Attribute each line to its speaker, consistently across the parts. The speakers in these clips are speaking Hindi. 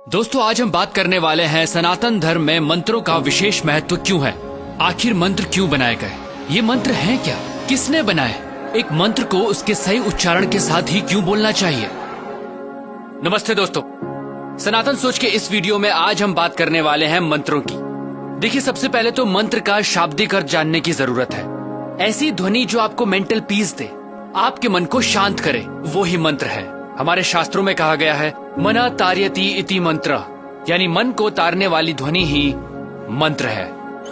Speaker 1: दोस्तों आज हम बात करने वाले हैं सनातन धर्म में मंत्रों का विशेष महत्व क्यों है। आखिर मंत्र क्यों बनाए गए, ये मंत्र हैं क्या, किसने बनाए, एक मंत्र को उसके सही उच्चारण के साथ ही क्यों बोलना चाहिए। नमस्ते दोस्तों, सनातन सोच के इस वीडियो में आज हम बात करने वाले हैं मंत्रों की। देखिए, सबसे पहले तो मंत्र का शाब्दिक अर्थ जानने की जरूरत है। ऐसी ध्वनि जो आपको मेंटल पीस दे, आपके मन को शांत करे, वो ही मंत्र है। हमारे शास्त्रों में कहा गया है मना तार्यति इति मंत्र, यानी मन को तारने वाली ध्वनि ही मंत्र है।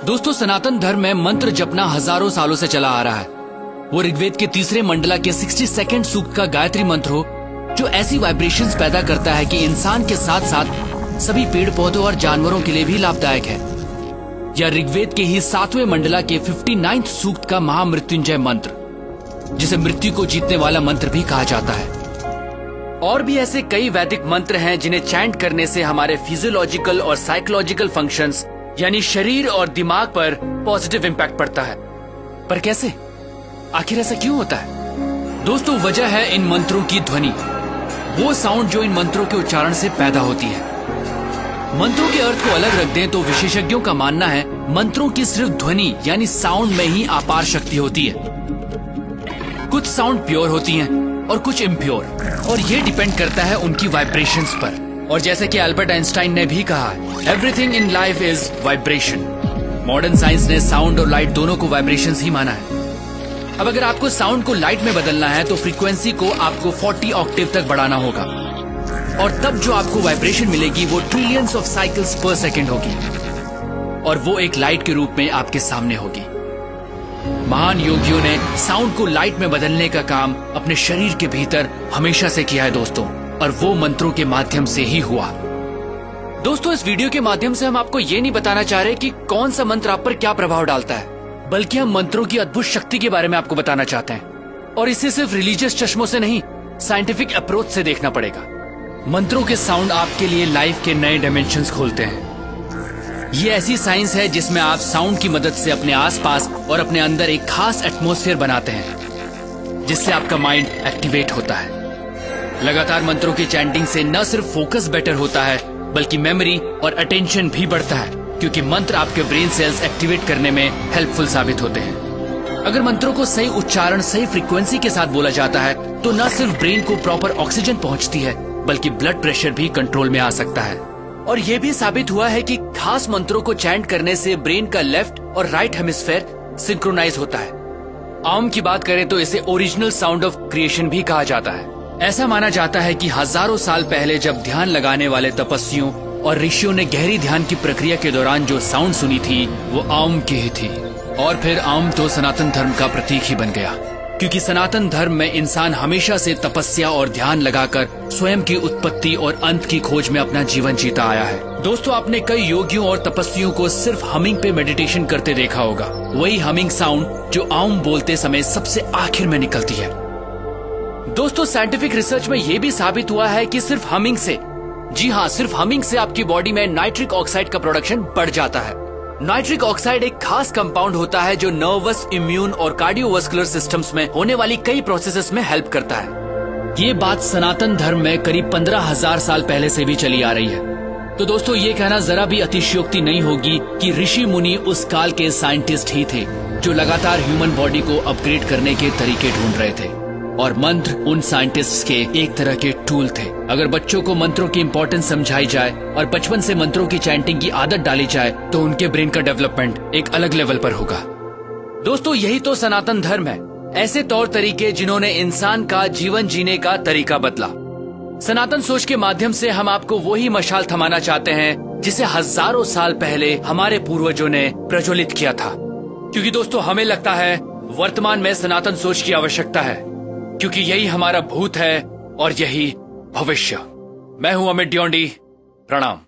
Speaker 1: दोस्तों, सनातन धर्म में मंत्र जपना हजारों सालों से चला आ रहा है। वो ऋग्वेद के तीसरे मंडला के 62 सूक्त का गायत्री मंत्र हो, जो ऐसी वाइब्रेशंस पैदा करता है कि इंसान के साथ साथ सभी पेड़ पौधों और जानवरों के लिए भी लाभदायक है। या ऋग्वेद के ही 7वें मंडला के 59 सूक्त का महामृत्युंजय मंत्र, जिसे मृत्यु को जीतने वाला मंत्र भी कहा जाता है। और भी ऐसे कई वैदिक मंत्र हैं जिन्हें चैंट करने से हमारे फिजियोलॉजिकल और साइकोलॉजिकल फंक्शंस यानी शरीर और दिमाग पर पॉजिटिव इम्पैक्ट पड़ता है। पर कैसे, आखिर ऐसा क्यों होता है? दोस्तों, वजह है इन मंत्रों की ध्वनि, वो साउंड जो इन मंत्रों के उच्चारण से पैदा होती है। मंत्रों के अर्थ को अलग रख दें तो विशेषज्ञों का मानना है मंत्रों की सिर्फ ध्वनि यानी साउंड में ही अपार शक्ति होती है। कुछ साउंड प्योर होती हैं और कुछ इम्प्योर, और ये डिपेंड करता है उनकी वाइब्रेशंस पर। और जैसे कि अल्बर्ट आइंस्टाइन ने भी कहा, everything in life is vibration. Modern science ने साउंड और लाइट दोनों को वाइब्रेशंस ही माना है। अब अगर आपको साउंड को लाइट में बदलना है तो फ्रीक्वेंसी को आपको 40 ऑक्टेव तक बढ़ाना होगा, और तब जो आपको वाइब्रेशन मिलेगी वो ट्रिलियंस ऑफ साइकिल्स पर सेकेंड होगी, और वो एक लाइट के रूप में आपके सामने होगी। महान योगियों ने साउंड को लाइट में बदलने का काम अपने शरीर के भीतर हमेशा से किया है दोस्तों, और वो मंत्रों के माध्यम से ही हुआ। दोस्तों, इस वीडियो के माध्यम से हम आपको ये नहीं बताना चाह रहे कि कौन सा मंत्र आप पर क्या प्रभाव डालता है, बल्कि हम मंत्रों की अद्भुत शक्ति के बारे में आपको बताना चाहते हैं। और इसे सिर्फ रिलीजियस चश्मों से नहीं, साइंटिफिक अप्रोच से देखना पड़ेगा। मंत्रों के साउंड आपके लिए लाइफ के नए डायमेंशंस खोलते हैं। ये ऐसी साइंस है जिसमें आप साउंड की मदद से अपने आसपास और अपने अंदर एक खास एटमॉस्फेयर बनाते हैं, जिससे आपका माइंड एक्टिवेट होता है। लगातार मंत्रों की चैंटिंग से न सिर्फ फोकस बेटर होता है, बल्कि मेमोरी और अटेंशन भी बढ़ता है, क्योंकि मंत्र आपके ब्रेन सेल्स एक्टिवेट करने में हेल्पफुल साबित होते हैं। अगर मंत्रों को सही उच्चारण, सही फ्रीक्वेंसी के साथ बोला जाता है तो न सिर्फ ब्रेन को प्रॉपर ऑक्सीजन पहुंचती है, बल्कि ब्लड प्रेशर भी कंट्रोल में आ सकता है। और ये भी साबित हुआ है कि खास मंत्रों को चैंट करने से ब्रेन का लेफ्ट और राइट हेमिस्फेयर सिंक्रोनाइज होता है। आम की बात करें तो इसे ओरिजिनल साउंड ऑफ क्रिएशन भी कहा जाता है। ऐसा माना जाता है कि हजारों साल पहले जब ध्यान लगाने वाले तपस्वियों और ऋषियों ने गहरी ध्यान की प्रक्रिया के दौरान जो साउंड सुनी थी वो आम की ही थी। और फिर आम तो सनातन धर्म का प्रतीक ही बन गया, क्योंकि सनातन धर्म में इंसान हमेशा से तपस्या और ध्यान लगाकर स्वयं की उत्पत्ति और अंत की खोज में अपना जीवन जीता आया है। दोस्तों, आपने कई योगियों और तपस्वियों को सिर्फ हमिंग पे मेडिटेशन करते देखा होगा, वही हमिंग साउंड जो आम बोलते समय सबसे आखिर में निकलती है। दोस्तों, साइंटिफिक रिसर्च में यह भी साबित हुआ है कि सिर्फ हमिंग से, जी हाँ, सिर्फ हमिंग से आपकी बॉडी में नाइट्रिक ऑक्साइड का प्रोडक्शन बढ़ जाता है। नाइट्रिक ऑक्साइड एक खास कंपाउंड होता है जो नर्वस, इम्यून और कार्डियोवास्कुलर सिस्टम्स में होने वाली कई प्रोसेसेस में हेल्प करता है। ये बात सनातन धर्म में करीब 15,000 साल पहले से भी चली आ रही है। तो दोस्तों, ये कहना जरा भी अतिशयोक्ति नहीं होगी कि ऋषि मुनि उस काल के साइंटिस्ट ही थे जो लगातार ह्यूमन बॉडी को अपग्रेड करने के तरीके ढूंढ रहे थे, और मंत्र उन साइंटिस्ट्स के एक तरह के टूल थे। अगर बच्चों को मंत्रों की इंपॉर्टेंस समझाई जाए और बचपन से मंत्रों की चैंटिंग की आदत डाली जाए तो उनके ब्रेन का डेवलपमेंट एक अलग लेवल पर होगा। दोस्तों, यही तो सनातन धर्म है, ऐसे तौर तरीके जिन्होंने इंसान का जीवन जीने का तरीका बदला। सनातन सोच के माध्यम से हम आपको वही मशाल थमाना चाहते हैं जिसे हजारों साल पहले हमारे पूर्वजों ने प्रज्वलित किया था। क्योंकि दोस्तों, हमें लगता है वर्तमान में सनातन सोच की आवश्यकता है, क्योंकि यही हमारा भूत है और यही भविष्य। मैं हूं अमित ड्योंडी, प्रणाम।